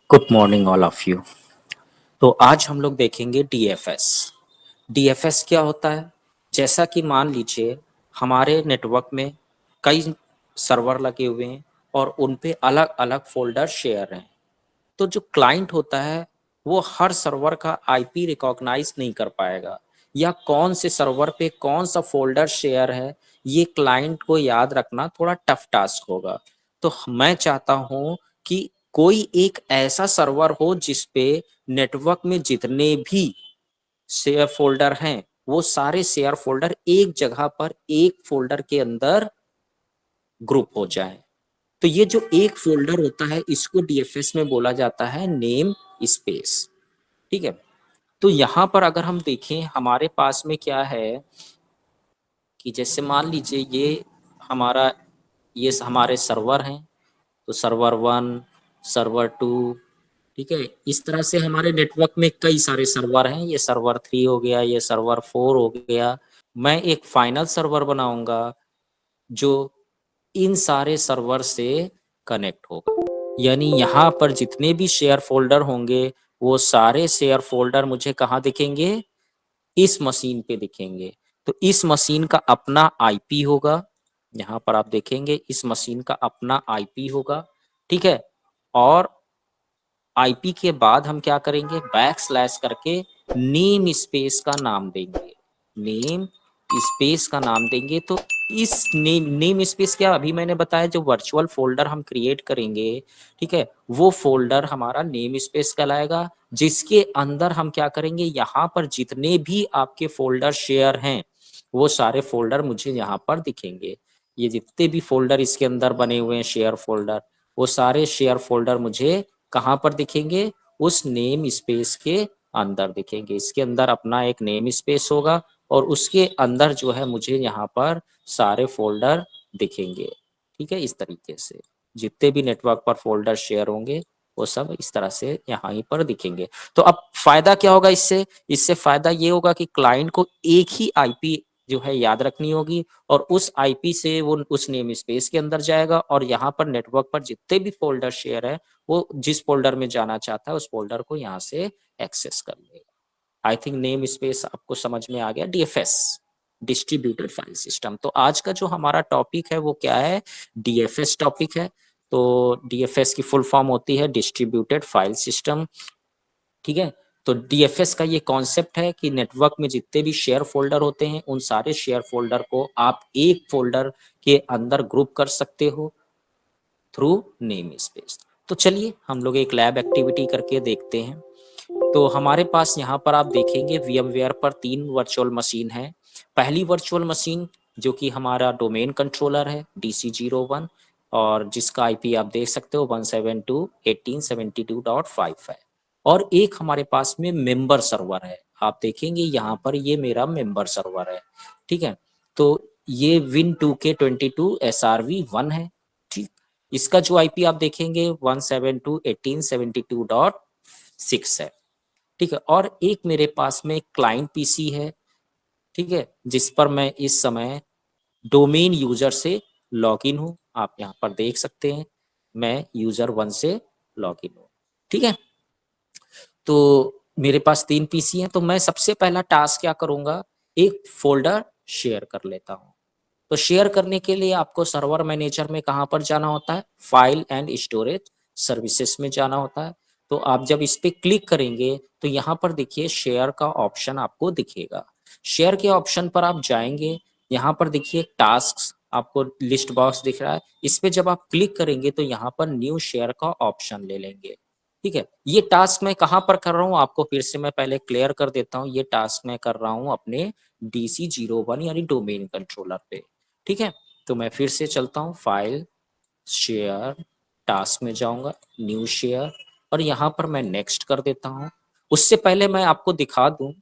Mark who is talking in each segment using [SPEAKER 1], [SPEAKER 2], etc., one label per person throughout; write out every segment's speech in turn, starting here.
[SPEAKER 1] Good morning all of you. तो आज हम लोग देखेंगे डीएफएस। डीएफएस क्या होता है? जैसा कि मान लीजिए हमारे नेटवर्क में कई सर्वर लगे हुए हैं और उन पे अलग अलग फोल्डर शेयर हैं। तो जो क्लाइंट होता है वो हर सर्वर का आईपी रिकॉग्नाइज नहीं कर पाएगा, या कौन से सर्वर पे कौन सा फोल्डर शेयर है ये क्लाइंट को याद रखना थोड़ा टफ टास्क होगा। तो मैं चाहता हूँ कि कोई एक ऐसा सर्वर हो जिस पे नेटवर्क में जितने भी शेयर फोल्डर हैं वो सारे शेयर फोल्डर एक जगह पर एक फोल्डर के अंदर ग्रुप हो जाए। तो ये जो एक फोल्डर होता है इसको डीएफएस में बोला जाता है नेम स्पेस। ठीक है। तो यहाँ पर अगर हम देखें हमारे पास में क्या है कि जैसे मान लीजिए हमारा ये हमारे सर्वर हैं। तो सर्वर वन, सर्वर टू, ठीक है। इस तरह से हमारे नेटवर्क में कई सारे सर्वर हैं। ये सर्वर थ्री हो गया, ये सर्वर फोर हो गया। मैं एक फाइनल सर्वर बनाऊंगा जो इन सारे सर्वर से कनेक्ट होगा। यानी यहाँ पर जितने भी शेयर फोल्डर होंगे वो सारे शेयर फोल्डर मुझे कहाँ दिखेंगे? इस मशीन पे दिखेंगे। तो इस मशीन का अपना आईपी होगा। यहाँ पर आप देखेंगे इस मशीन का अपना आईपी होगा। ठीक है। और आईपी के बाद हम क्या करेंगे? बैक स्लैश करके नेम स्पेस का नाम देंगे। नेम स्पेस का नाम देंगे। तो इस नेम स्पेस क्या अभी मैंने बताया, जो वर्चुअल फोल्डर हम क्रिएट करेंगे, ठीक है, वो फोल्डर हमारा नेम स्पेस कहलाएगा, जिसके अंदर हम क्या करेंगे? यहाँ पर जितने भी आपके फोल्डर शेयर हैं वो सारे फोल्डर मुझे यहाँ पर दिखेंगे। ये जितने भी फोल्डर इसके अंदर बने हुए हैं शेयर फोल्डर, वो सारे शेयर फोल्डर मुझे कहाँ पर दिखेंगे? उस नेम स्पेस के अंदर दिखेंगे। इसके अंदर अपना एक नेम स्पेस होगा और उसके अंदर जो है मुझे यहाँ पर सारे फोल्डर दिखेंगे। ठीक है। इस तरीके से जितने भी नेटवर्क पर फोल्डर शेयर होंगे वो सब इस तरह से यहाँ ही पर दिखेंगे। तो अब फायदा क्या होगा इससे? इससे फायदा ये होगा कि क्लाइंट को एक ही आईपी जो है याद रखनी होगी और उस आईपी से वो उस नेम स्पेस के अंदर जाएगा और यहाँ पर नेटवर्क पर जितने भी फोल्डर शेयर है वो जिस फोल्डर में जाना चाहता है उस फोल्डर को यहाँ से एक्सेस कर लेगा। आई थिंक नेम स्पेस आपको समझ में आ गया। DFS, distributed file system. तो आज का जो हमारा टॉपिक है वो क्या है? डीएफएस टॉपिक है। तो डीएफएस की फुल फॉर्म होती है डिस्ट्रीब्यूटेड फाइल सिस्टम। ठीक है। तो डीएफएस का ये कॉन्सेप्ट है कि नेटवर्क में जितने भी शेयर फोल्डर होते हैं उन सारे शेयर फोल्डर को आप एक फोल्डर के अंदर ग्रुप कर सकते हो थ्रू नेम स्पेस। तो चलिए हम लोग एक लैब एक्टिविटी करके देखते हैं। तो हमारे पास यहाँ पर आप देखेंगे VMware पर 3 वर्चुअल मशीन है। पहली वर्चुअल मशीन जो कि हमारा डोमेन कंट्रोलर है DC01 और जिसका आईपी आप देख सकते हो 172.1872.5 है। और एक हमारे पास में मेंबर सर्वर है। आप देखेंगे यहाँ पर ये मेरा मेंबर सर्वर है। ठीक है। तो ये Win2K22 SRV1 है। ठीक। इसका जो आईपी आप देखेंगे 172.1872.6 है। ठीक है। और एक मेरे पास में क्लाइंट पीसी है। ठीक है। जिस पर मैं इस समय डोमेन यूजर से लॉगिन हूं। आप यहाँ पर देख सकते हैं मैं यूजर 1 से लॉगिन हूं। ठीक है। तो मेरे पास 3 पीसी हैं। तो मैं सबसे पहला टास्क क्या करूंगा? एक फोल्डर शेयर कर लेता हूं। तो शेयर करने के लिए आपको सर्वर मैनेजर में कहाँ पर जाना होता है? फाइल एंड स्टोरेज सर्विसेज में जाना होता है। तो आप जब इस पे क्लिक करेंगे तो यहाँ पर देखिए शेयर का ऑप्शन आपको दिखेगा। शेयर के ऑप्शन पर आप जाएंगे। यहाँ पर देखिए टास्क आपको लिस्ट बॉक्स दिख रहा है। इस पे जब आप क्लिक करेंगे तो यहाँ पर न्यू शेयर का ऑप्शन ले लेंगे। ठीक है। ये टास्क मैं कहाँ पर कर रहा हूँ आपको फिर से मैं पहले क्लियर कर देता हूँ। ये टास्क मैं कर रहा हूँ अपने DC01 यानी डोमेन कंट्रोलर पे। ठीक है। तो मैं फिर से चलता हूँ फाइल, शेयर, टास्क में जाऊंगा, न्यू शेयर और यहाँ पर मैं नेक्स्ट कर देता हूँ। उससे पहले मैं आपको दिखा दूं,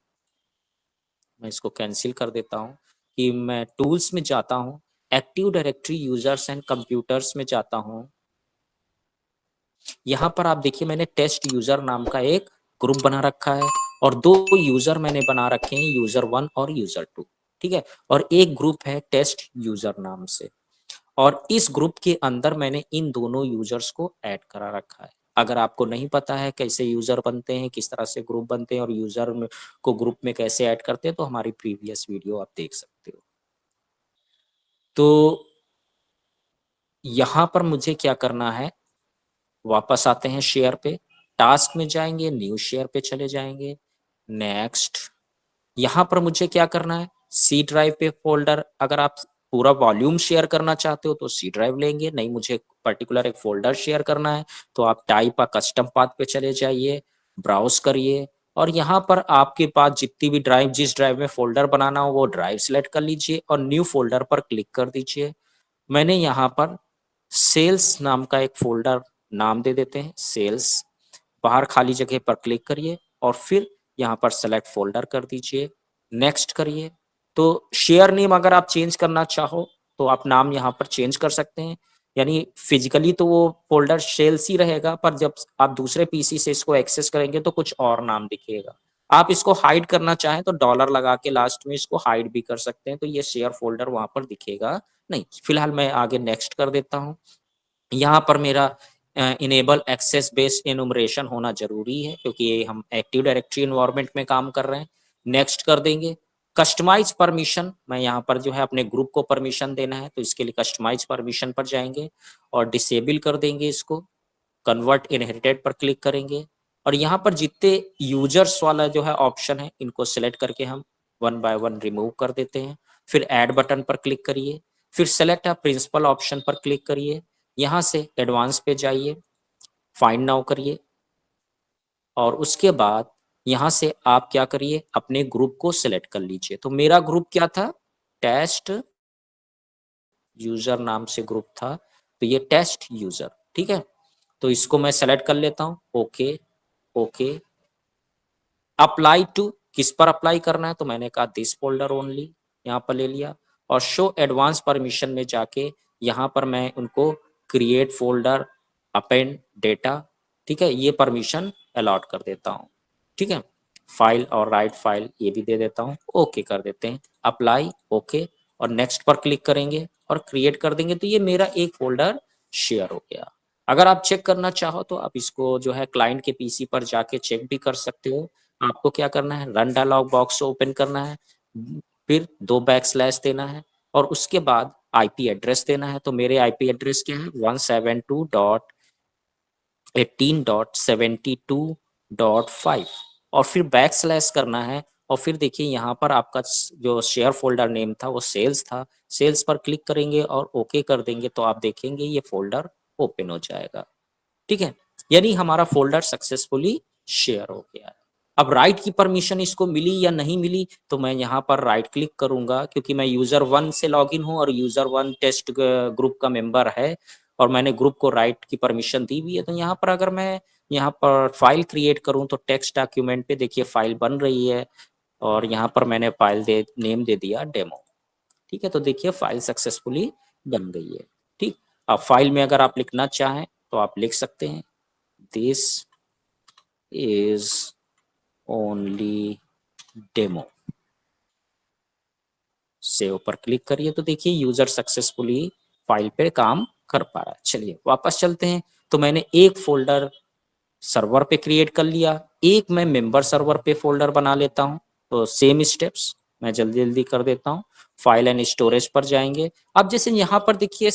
[SPEAKER 1] मैं इसको कैंसिल कर देता हूँ कि मैं टूल्स में जाता हूँ, active directory users and computers में जाता हूँ। यहाँ पर आप देखिए मैंने टेस्ट यूजर नाम का एक ग्रुप बना रखा है और 2 यूजर मैंने बना रखे हैं, यूजर 1 और यूजर 2। ठीक है। और एक ग्रुप है टेस्ट यूजर नाम से और इस ग्रुप के अंदर मैंने इन दोनों यूजर्स को ऐड करा रखा है। अगर आपको नहीं पता है कैसे यूज़र बनते हैं, किस तरह से ग्रुप बनते हैं और यूज़र को ग्रुप में कैसे ऐड करते हैं, तो हमारी प्रीवियस वीडियो आप देख सकते हो। तो यहाँ पर मुझे क्या करना है, वापस आते हैं शेयर पे, टास्क में जाएंगे, न्यू शेयर पे चले जाएंगे, नेक्स्ट। यहाँ पर मुझे क्या करना है, सी ड्राइव पे फोल्डर, अगर आप पूरा वॉल्यूम शेयर करना चाहते हो तो सी ड्राइव लेंगे, नहीं मुझे पर्टिकुलर एक फोल्डर शेयर करना है तो आप टाइप अ कस्टम पाथ पे चले जाइए, ब्राउज करिए और यहाँ पर आपके पास जितनी भी ड्राइव, जिस ड्राइव में फोल्डर बनाना हो वो ड्राइव सेलेक्ट कर लीजिए और न्यू फोल्डर पर क्लिक कर दीजिए। मैंने यहाँ पर सेल्स नाम का एक फोल्डर नाम दे देते हैं, सेल्स। बाहर खाली जगह पर क्लिक करिए और फिर यहाँ पर सेलेक्ट फोल्डर कर दीजिए, नेक्स्ट करिए। तो शेयर नेम अगर आप चेंज करना चाहो तो आप नाम यहाँ पर चेंज कर सकते हैं, यानी फिजिकली तो वो फोल्डर सेल्स ही रहेगा, पर जब आप दूसरे पीसी से इसको एक्सेस करेंगे तो कुछ और नाम दिखेगा। आप इसको हाइड करना चाहें तो डॉलर लगा के लास्ट में इसको हाइड भी कर सकते हैं, तो ये शेयर फोल्डर वहां पर दिखेगा नहीं। फिलहाल मैं आगे नेक्स्ट कर देता हूँ। यहाँ पर मेरा इनेबल एक्सेस बेस्ड एनुमरेशन होना जरूरी है क्योंकि ये हम एक्टिव डायरेक्टरी एनवायरनमेंट में काम कर रहे हैं। नेक्स्ट कर देंगे। कस्टमाइज परमिशन, मैं यहाँ पर जो है अपने ग्रुप को परमिशन देना है तो इसके लिए कस्टमाइज परमिशन पर जाएंगे और डिसेबल कर देंगे इसको, कन्वर्ट इनहेरिटेड पर क्लिक करेंगे और यहाँ पर जितने यूजर्स वाला जो है ऑप्शन है इनको सिलेक्ट करके हम वन बाय वन रिमूव कर देते हैं। फिर ऐड बटन पर क्लिक करिए, फिर सेलेक्ट अ प्रिंसिपल ऑप्शन पर क्लिक करिए, यहाँ से एडवांस पे जाइए, फाइंड नाउ करिए और उसके बाद यहाँ से आप क्या करिए, अपने ग्रुप को सिलेक्ट कर लीजिए। तो मेरा ग्रुप क्या था, टेस्ट यूजर नाम से ग्रुप था, तो ये टेस्ट यूजर, ठीक है। तो इसको मैं सेलेक्ट कर लेता हूँ, ओके ओके। अप्लाई टू, किस पर अप्लाई करना है, तो मैंने कहा दिस फोल्डर ओनली, यहाँ पर ले लिया और शो एडवांस परमिशन में जाके यहाँ पर मैं उनको क्रिएट फोल्डर, अपेंड डेटा, ठीक है, ये परमिशन अलॉट कर देता हूँ, ठीक है। फाइल और राइट फाइल ये भी दे देता हूँ, ओके कर देते हैं, अप्लाई ओके और नेक्स्ट पर क्लिक करेंगे और क्रिएट कर देंगे, तो ये मेरा एक फोल्डर शेयर हो गया। अगर आप चेक करना चाहो तो आप इसको जो है क्लाइंट के पीसी पर जाके चेक भी कर सकते हो। आपको क्या करना है, रन डायलॉग बॉक्स ओपन करना है, फिर 2 बैकस्लैश देना है और उसके बाद आईपी एड्रेस देना है। तो मेरे आईपी एड्रेस क्या है, 172.18.72.5 और फिर बैकस्लैश करना है और फिर देखिए यहाँ पर आपका जो शेयर फोल्डर नेम था वो सेल्स था, सेल्स पर क्लिक करेंगे और ओके कर देंगे तो आप देखेंगे ये फोल्डर ओपन हो जाएगा, ठीक है। यानी हमारा फोल्डर सक्सेसफुली शेयर हो गया है। अब राइट की परमिशन इसको मिली या नहीं मिली, तो मैं यहाँ पर राइट क्लिक करूंगा क्योंकि मैं यूजर 1 से लॉगिन हूँ और यूजर 1 टेस्ट ग्रुप का मेंबर है और मैंने ग्रुप को राइट की परमिशन दी हुई है। तो यहाँ पर अगर मैं यहाँ पर फाइल क्रिएट करूँ तो टेक्स्ट डॉक्यूमेंट पे देखिए फाइल बन रही है और यहाँ पर मैंने फाइल नेम दे दिया डेमो, ठीक है। तो देखिए फाइल सक्सेसफुली बन गई है, ठीक। अब फाइल में अगर आप लिखना चाहें तो आप लिख सकते हैं, this is only demo, save पर क्लिक करिए तो देखिए यूजर सक्सेसफुली फाइल पे काम कर पा रहा है। चलिए वापस चलते हैं। तो मैंने एक फोल्डर सर्वर पे क्रिएट कर लिया, एक मैं मेंबर सर्वर पे फोल्डर बना लेता हूँ। तो सेम स्टेप्स मैं जल्दी जल्दी कर देता हूँ। फाइल एंड स्टोरेज पर जाएंगे। अब जैसे यहाँ पर देखिए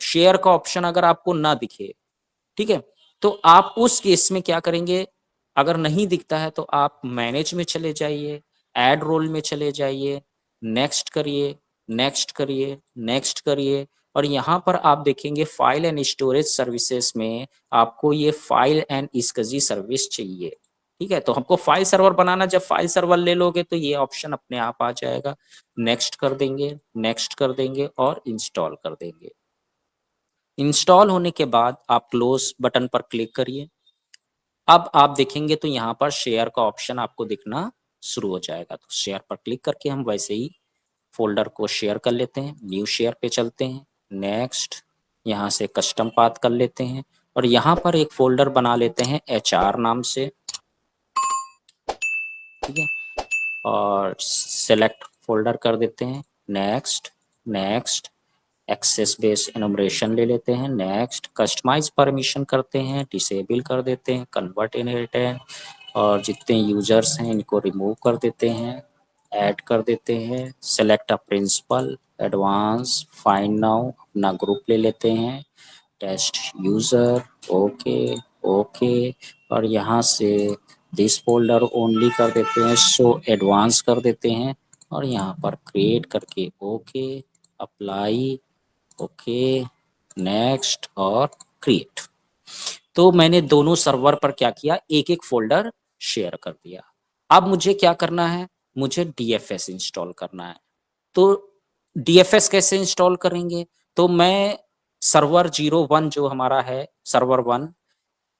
[SPEAKER 1] शेयर का ऑप्शन अगर आपको ना दिखे, ठीक है, तो आप उस केस में क्या करेंगे, अगर नहीं दिखता है तो आप मैनेज में चले जाइए, ऐड रोल में चले जाइए, नेक्स्ट करिए, नेक्स्ट करिए, नेक्स्ट करिए और यहाँ पर आप देखेंगे फाइल एंड स्टोरेज सर्विसेज में आपको ये फाइल एंड इसकजी सर्विस चाहिए, ठीक है। तो हमको फाइल सर्वर बनाना, जब फाइल सर्वर ले लोगे तो ये ऑप्शन अपने आप आ जाएगा, नेक्स्ट कर देंगे, नेक्स्ट कर देंगे और इंस्टॉल कर देंगे। इंस्टॉल होने के बाद आप क्लोज बटन पर क्लिक करिए। अब आप देखेंगे तो यहाँ पर शेयर का ऑप्शन आपको दिखना शुरू हो जाएगा। तो शेयर पर क्लिक करके हम वैसे ही फोल्डर को शेयर कर लेते हैं, न्यू शेयर पे चलते हैं, नेक्स्ट, यहाँ से कस्टम पाथ कर लेते हैं और यहाँ पर एक फोल्डर बना लेते हैं HR नाम से, ठीक है, और सेलेक्ट फोल्डर कर देते हैं, next, next, access based enumeration ले लेते हैं। नेक्स्ट कस्टमाइज परमिशन करते हैं, डिसेबल कर देते हैं, कन्वर्ट इनहेरिटेंस, और जितने यूजर्स हैं इनको रिमूव कर देते हैं, ऐड कर देते हैं। Select a principal, advance, find now, अपना ग्रुप ले लेते हैं, टेस्ट यूजर, ओके, ओके, और यहाँ से दिस फोल्डर ओनली कर देते हैं, शो एडवांस कर देते हैं, और यहाँ पर क्रिएट करके ओके, अप्लाई, ओके, नेक्स्ट और क्रिएट। तो मैंने दोनों सर्वर पर क्या किया, एक एक फोल्डर शेयर कर दिया। अब मुझे क्या करना है, मुझे डीएफएस इंस्टॉल करना है। तो डीएफएस कैसे इंस्टॉल करेंगे, तो मैं सर्वर 01 जो हमारा है, सर्वर 1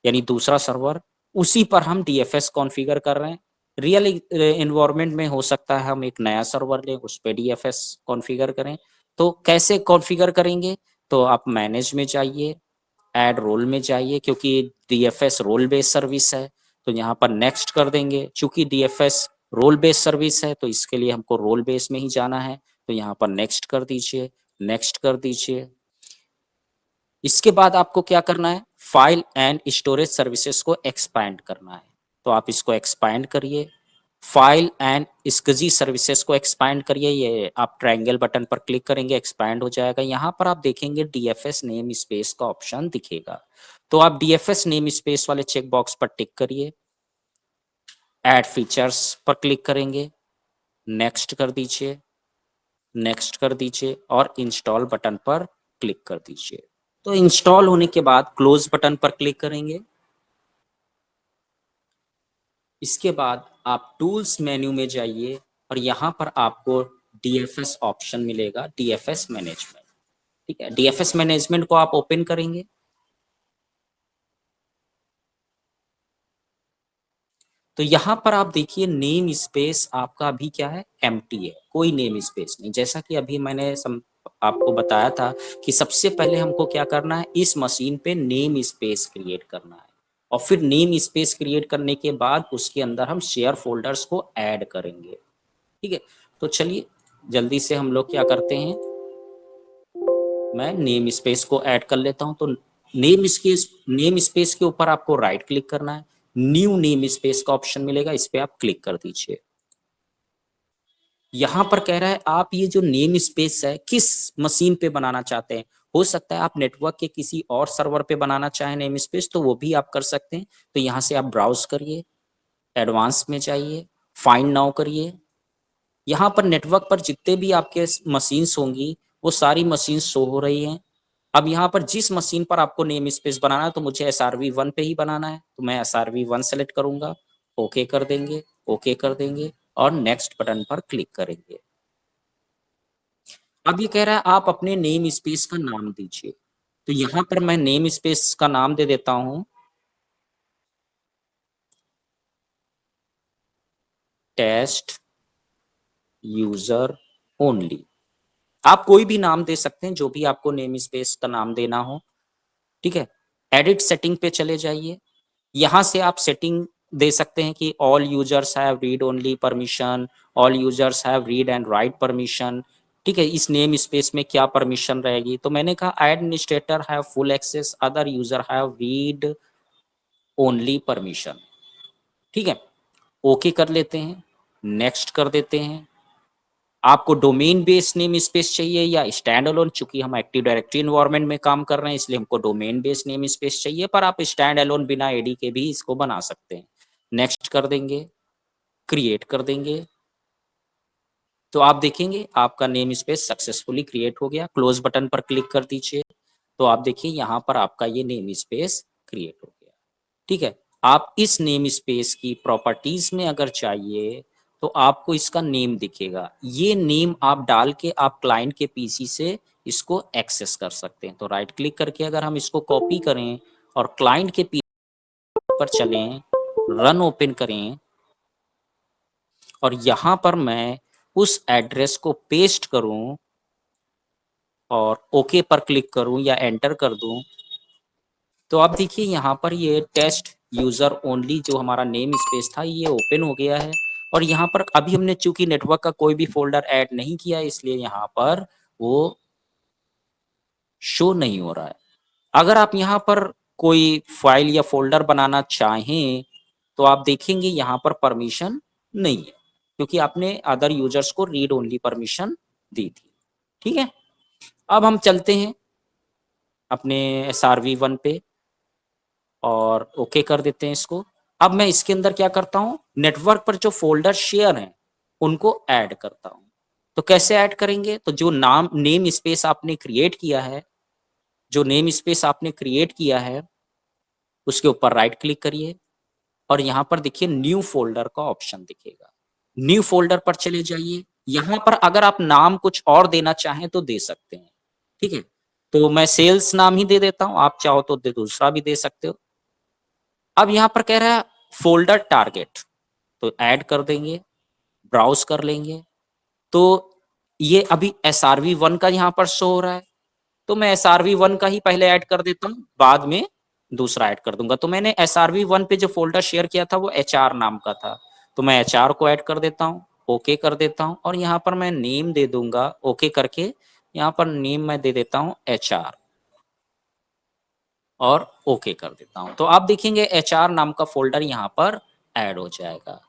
[SPEAKER 1] यानी दूसरा सर्वर, उसी पर हम डीएफएस कॉन्फ़िगर कर रहे हैं। रियल इन्वायरमेंट में हो सकता है हम एक नया सर्वर लें, उस पे डीएफएस कॉन्फ़िगर करें। तो कैसे कॉन्फ़िगर करेंगे, तो आप मैनेज में जाइए, ऐड रोल में जाइए, क्योंकि डीएफएस रोल बेस्ड सर्विस है, तो यहाँ पर नेक्स्ट कर देंगे। चूंकि डीएफएस रोल बेस्ड सर्विस है तो इसके लिए हमको रोल बेस में ही जाना है, तो यहाँ पर नेक्स्ट कर दीजिए, नेक्स्ट कर दीजिए। इसके बाद आपको क्या करना है, फाइल एंड स्टोरेज सर्विसेज को एक्सपैंड करना है, तो आप इसको एक्सपैंड करिए, फाइल एंड स्कजी सर्विसेज को एक्सपैंड करिए। ये आप ट्रायंगल बटन पर क्लिक करेंगे, एक्सपैंड हो जाएगा। यहाँ पर आप देखेंगे डीएफएस नेम स्पेस का ऑप्शन दिखेगा, तो आप डीएफएस नेम स्पेस वाले चेक बॉक्स पर टिक करिए, ऐड फीचर्स पर क्लिक करेंगे, नेक्स्ट कर दीजिए, नेक्स्ट कर दीजिए, और इंस्टॉल बटन पर क्लिक कर दीजिए। तो इंस्टॉल होने के बाद क्लोज बटन पर क्लिक करेंगे। इसके बाद आप टूल्स मेन्यू में जाइए और यहाँ पर आपको डीएफएस ऑप्शन मिलेगा, डीएफएस मैनेजमेंट। ठीक है, डीएफएस मैनेजमेंट को आप ओपन करेंगे। तो यहाँ पर आप देखिए नेम स्पेस आपका अभी क्या है, एम्प्टी है, कोई नेम स्पेस नहीं। जैसा कि अभी मैंने आपको बताया था कि सबसे पहले हमको क्या करना है, इस मशीन पे नेम स्पेस क्रिएट करना है, और फिर नेम स्पेस क्रिएट करने के बाद उसके अंदर हम शेयर फोल्डर्स को ऐड करेंगे। ठीक है, तो चलिए जल्दी से हम लोग क्या करते हैं, मैं नेम स्पेस को ऐड कर लेता हूं। तो नेम स्पेस के ऊपर आपको राइट क्लिक करना है, न्यू नेम स्पेस का ऑप्शन मिलेगा, इस पे आप क्लिक कर दीजिए। यहां पर कह रहा है आप ये जो नेम स्पेस है किस मशीन पे बनाना चाहते हैं। हो सकता है आप नेटवर्क के किसी और सर्वर पे बनाना चाहें नेम स्पेस, तो वो भी आप कर सकते हैं। तो यहाँ से आप ब्राउज करिए, एडवांस में जाइए, फाइंड नाउ करिए। यहाँ पर नेटवर्क पर जितने भी आपके मशीन्स होंगी वो सारी मशीन्स शो हो रही हैं। अब यहाँ पर जिस मशीन पर आपको नेम स्पेस बनाना है, तो मुझे SRV1 पे ही बनाना है, तो मैं SRV1 सेलेक्ट करूंगा, ओके कर देंगे, ओके कर देंगे, और नेक्स्ट बटन पर क्लिक करेंगे। अब ये कह रहा है आप अपने नेम स्पेस का नाम दीजिए, तो यहाँ पर मैं नेम स्पेस का नाम दे देता हूँ टेस्ट यूजर ओनली। आप कोई भी नाम दे सकते हैं, जो भी आपको नेम स्पेस का नाम देना हो। ठीक है, एडिट सेटिंग पे चले जाइए। यहाँ से आप सेटिंग दे सकते हैं कि all users have read only permission, all users have read and write permission. ठीक है, इस नेम स्पेस में क्या परमिशन रहेगी, तो मैंने कहा administrator have full access, other user have read only permission. ठीक है, ओके कर लेते हैं, नेक्स्ट कर देते हैं। आपको डोमेन बेस्ड नेम स्पेस चाहिए या स्टैंड अलोन, चूंकि हम एक्टिव डायरेक्टरी इन्वायरमेंट में काम कर रहे हैं इसलिए हमको डोमेन बेस्ड नेम स्पेस चाहिए, पर आप स्टैंड अलोन बिना एडी के भी इसको बना सकते हैं। नेक्स्ट कर देंगे, क्रिएट कर देंगे, तो आप देखेंगे आपका नेम स्पेस सक्सेसफुली क्रिएट हो गया। क्लोज बटन पर क्लिक कर दीजिए, तो आप देखिए यहाँ पर आपका ये नेम स्पेस क्रिएट हो गया। ठीक है, आप इस नेम स्पेस की प्रॉपर्टीज में अगर चाहिए तो आपको इसका नेम दिखेगा, ये नेम आप डाल के आप क्लाइंट के पीसी से इसको एक्सेस कर सकते हैं। तो राइट क्लिक करके अगर हम इसको कॉपी करें और क्लाइंट के पीसी पर चलें, रन ओपन करें, और यहाँ पर मैं उस एड्रेस को पेस्ट करूं और ओके पर क्लिक करूं या एंटर कर दूं, तो आप देखिए यहाँ पर ये टेस्ट यूजर ओनली जो हमारा नेम स्पेस था ये ओपन हो गया है। और यहाँ पर अभी हमने चूंकि नेटवर्क का कोई भी फोल्डर ऐड नहीं किया, इसलिए यहाँ पर वो शो नहीं हो रहा है। अगर आप यहाँ पर कोई फाइल या फोल्डर बनाना चाहें तो आप देखेंगे यहाँ पर परमिशन नहीं है, क्योंकि आपने अदर यूजर्स को रीड ओनली परमिशन दी थी। ठीक है, अब हम चलते हैं अपने SRV1 पे और ओके कर देते हैं इसको। अब मैं इसके अंदर क्या करता हूँ, नेटवर्क पर जो फोल्डर शेयर हैं उनको ऐड करता हूँ। तो कैसे ऐड करेंगे, तो जो नेम स्पेस आपने क्रिएट किया है, जो नेम स्पेस आपने क्रिएट किया है उसके ऊपर राइट क्लिक करिए और यहाँ पर देखिए न्यू फोल्डर का ऑप्शन दिखेगा। न्यू फोल्डर पर चले जाइए। यहाँ पर अगर आप नाम कुछ और देना चाहें तो दे सकते हैं। ठीक है, तो मैं सेल्स नाम ही दे देता हूँ, आप चाहो तो दूसरा भी दे सकते हो। अब यहाँ पर कह रहा है फोल्डर टारगेट, तो ऐड कर देंगे, ब्राउज कर लेंगे। तो ये अभी SRV1 का यहाँ पर शो हो रहा है, तो मैं SRV1 का ही पहले ऐड कर देता हूँ, बाद में दूसरा ऐड कर दूंगा। तो मैंने SRV1 पे जो फोल्डर शेयर किया था वो HR नाम का था, तो मैं HR को ऐड कर देता हूँ, ओके कर देता हूँ और यहाँ पर मैं नेम दे दूंगा। ओके करके यहाँ पर नेम मैं दे देता हूँ HR और ओके कर देता हूँ। तो आप देखेंगे HR नाम का फोल्डर यहाँ पर ऐड हो जाएगा।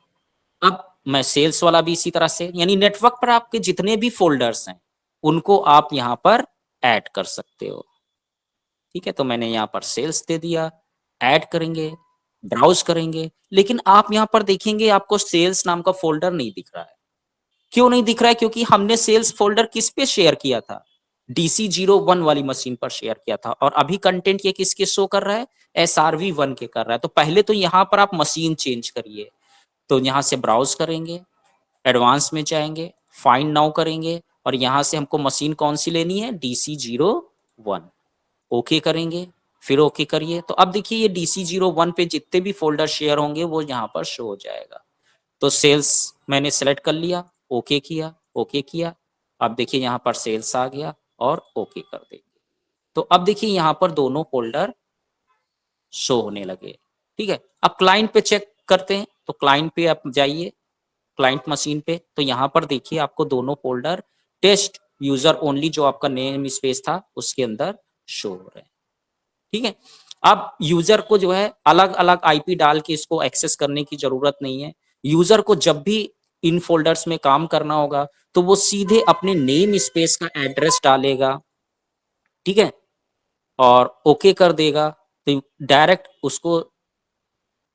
[SPEAKER 1] अब मैं सेल्स वाला भी इसी तरह से, यानी नेटवर्क पर आपके जितने भी फोल्डर्स हैं उनको आप यहाँ पर ऐड कर सकते हो। ठीक है, तो मैंने यहाँ पर सेल्स दे दिया, ऐड करेंगे, ब्राउज करेंगे, लेकिन आप यहाँ पर देखेंगे आपको सेल्स नाम का फोल्डर नहीं दिख रहा है। क्यों नहीं दिख रहा है, क्योंकि हमने सेल्स फोल्डर किस पे शेयर किया था, DC01 वाली मशीन पर शेयर किया था, और अभी कंटेंट ये किसके शो कर रहा है, SRV1 के कर रहा है। तो पहले तो यहाँ पर आप मशीन चेंज करिए। तो यहाँ से ब्राउज करेंगे, एडवांस में जाएंगे, फाइंड नाउ करेंगे और यहाँ से हमको मशीन कौन सी लेनी है, DC01। ओके करेंगे, फिर ओके करिए। तो अब देखिए ये DC01 पे जितने भी फोल्डर शेयर होंगे वो यहाँ पर शो हो जाएगा। तो सेल्स मैंने सेलेक्ट कर लिया, ओके किया, ओके किया। अब देखिए यहाँ पर सेल्स आ गया और ओके कर देंगे। तो अब देखिए यहाँ पर दोनों फोल्डर शो होने लगे। ठीक है, अब क्लाइंट पे चेक करते हैं। तो क्लाइंट पे आप जाइए, क्लाइंट मशीन पे, तो यहाँ पर देखिए आपको दोनों फोल्डर टेस्ट यूजर ओनली जो आपका नेम स्पेस था उसके अंदर शो हो रहे हैं। ठीक है, अब यूजर को जो है अलग अलग IP डाल के इसको एक्सेस करने की जरूरत नहीं है। यूजर को जब भी इन फोल्डर्स में काम करना होगा तो वो सीधे अपने नेम स्पेस का एड्रेस डालेगा। ठीक है, और ओके कर देगा तो डायरेक्ट उसको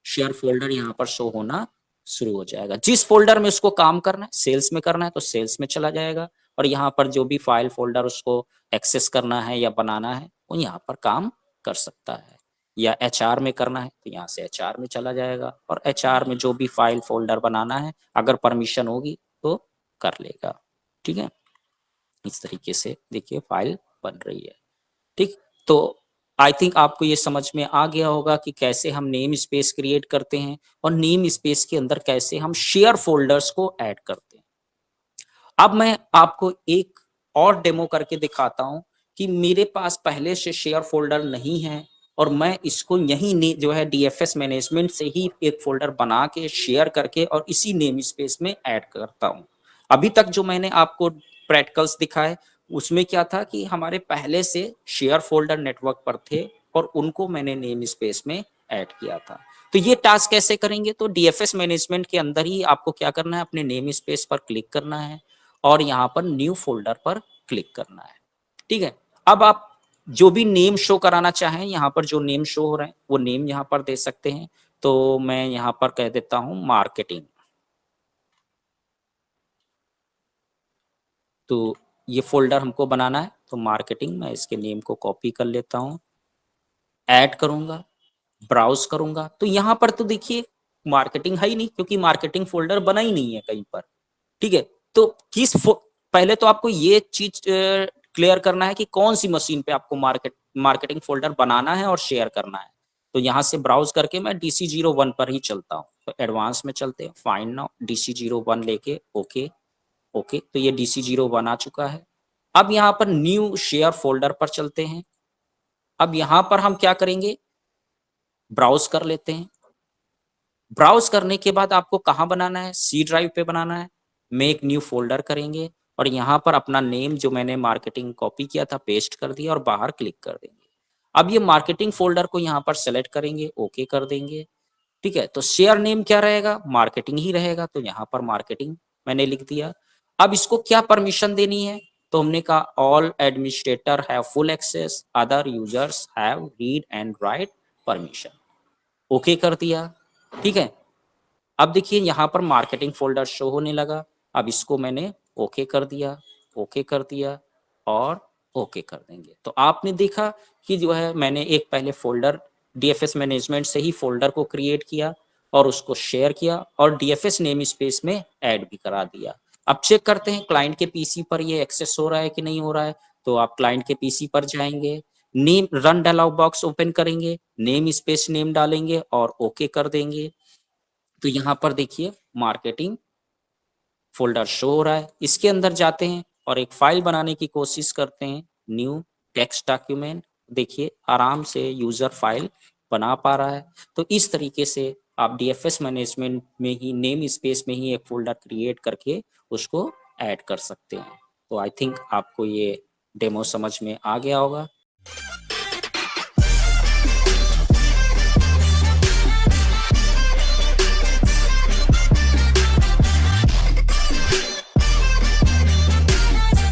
[SPEAKER 1] शेयर फोल्डर यहाँ पर शो होना शुरू हो जाएगा। जिस फोल्डर में उसको काम करना है, सेल्स में करना है तो सेल्स में चला जाएगा, और यहाँ पर जो भी फाइल फोल्डर उसको एक्सेस करना है या बनाना है वो यहाँ पर काम कर सकता है। या HR में करना है तो यहाँ से HR में चला जाएगा, और HR में जो भी फाइल फोल्डर बनाना है अगर परमिशन होगी तो कर लेगा। ठीक है, इस तरीके से देखिए फाइल बन रही है। ठीक, तो आई थिंक आपको ये समझ में आ गया होगा कि कैसे हम नेम स्पेस क्रिएट करते हैं और नेम स्पेस के अंदर कैसे हम शेयर फोल्डर्स को ऐड करते हैं। अब मैं आपको एक और डेमो करके दिखाता हूं कि मेरे पास पहले से शेयर फोल्डर नहीं है और मैं इसको यहीं जो है DFS मैनेजमेंट से ही एक फोल्डर बना के शेयर करके और इसी नेम स्पेस में ऐड करता हूं। अभी तक जो मैंने आपको प्रैक्टिकल्स दिखाए उसमें क्या था कि हमारे पहले से शेयर फोल्डर नेटवर्क पर थे और उनको मैंने नेम स्पेस में ऐड किया था। तो ये टास्क कैसे करेंगे, तो DFS मैनेजमेंट के अंदर ही आपको क्या करना है, अपने नेम स्पेस पर क्लिक करना है और यहाँ पर न्यू फोल्डर पर क्लिक करना है। ठीक है, अब आप जो भी नेम शो कराना चाहें, यहाँ पर जो नेम शो हो रहे हैं वो नेम यहाँ पर दे सकते हैं। तो मैं यहाँ पर कह देता हूँ मार्केटिंग। तो ये फोल्डर हमको बनाना है तो मार्केटिंग, मैं इसके नेम को कॉपी कर लेता हूँ, ऐड करूंगा, ब्राउज करूंगा। तो यहाँ पर तो देखिए मार्केटिंग है ही नहीं, क्योंकि मार्केटिंग फोल्डर बना ही नहीं है कहीं पर। ठीक है, तो पहले तो आपको ये चीज क्लियर करना है कि कौन सी मशीन पे आपको मार्केटिंग फोल्डर बनाना है और शेयर करना है। तो यहाँ से ब्राउज करके मैं DC01 पर ही चलता हूँ। तो एडवांस में चलते हैं, फाइंड नाउ DC01 लेके ओके। ओके, तो ये DC01 आ चुका है। अब यहाँ पर न्यू शेयर फोल्डर पर चलते हैं। अब यहाँ पर हम क्या करेंगे, ब्राउज कर लेते हैं। ब्राउज करने के बाद आपको कहाँ बनाना है, C ड्राइव पे बनाना है। मेक न्यू फोल्डर करेंगे और यहाँ पर अपना नेम जो मैंने मार्केटिंग कॉपी किया था पेस्ट कर दिया और बाहर क्लिक कर देंगे। अब ये मार्केटिंग फ़ोल्डर को यहाँ पर सेलेक्ट करेंगे, ओके कर देंगे, ठीक है? तो शेयर नेम क्या रहेगा? मार्केटिंग ही रहेगा, तो यहाँ पर मार्केटिंग मैंने लिख दिया। अब इसको क्या परमिशन देनी है? तो हमने कहा all administrator have full access, other users have read and write permission. Okay कर दिया, ठीक है? अब देखिए यहाँ पर मार्केटिंग फ़ोल्डर शो होने लगा। अब इसको मैंने ओके कर दिया, ओके कर दिया और ओके कर देंगे। तो आपने देखा कि जो है मैंने एक पहले फ़ोल्डर डीएफएस मैनेजमेंट से ही फ़ोल्डर को क्रिएट किया और उसको शेयर किया और डीएफएस नेम स्पेस में ऐड भी करा दिया। अब चेक करते हैं क्लाइंट के पीसी पर ये एक्सेस हो रहा है कि नहीं हो रहा है। तो आप क्लाइंट के पीसी पर जाएँगे, name run dialogue box open करेंगे, नेम स्पेस नेम डालेंगे और ओके कर देंगे। तो यहाँ पर देखिए मार्केटिंग फ़ोल्डर शो हो रहा है। इसके अंदर जाते हैं और एक फ़ाइल बनाने की कोशिश करते हैं, न्यू टेक्स्ट डॉक्यूमेंट। देखिए आराम से यूज़र फ़ाइल बना पा रहा है। तो इस तरीके से आप डीएफएस मैनेजमेंट में ही नेम स्पेस में ही एक फ़ोल्डर क्रिएट करके उसको ऐड कर सकते हैं। तो आई थिंक आपको ये डेमो समझ में आ गया होगा।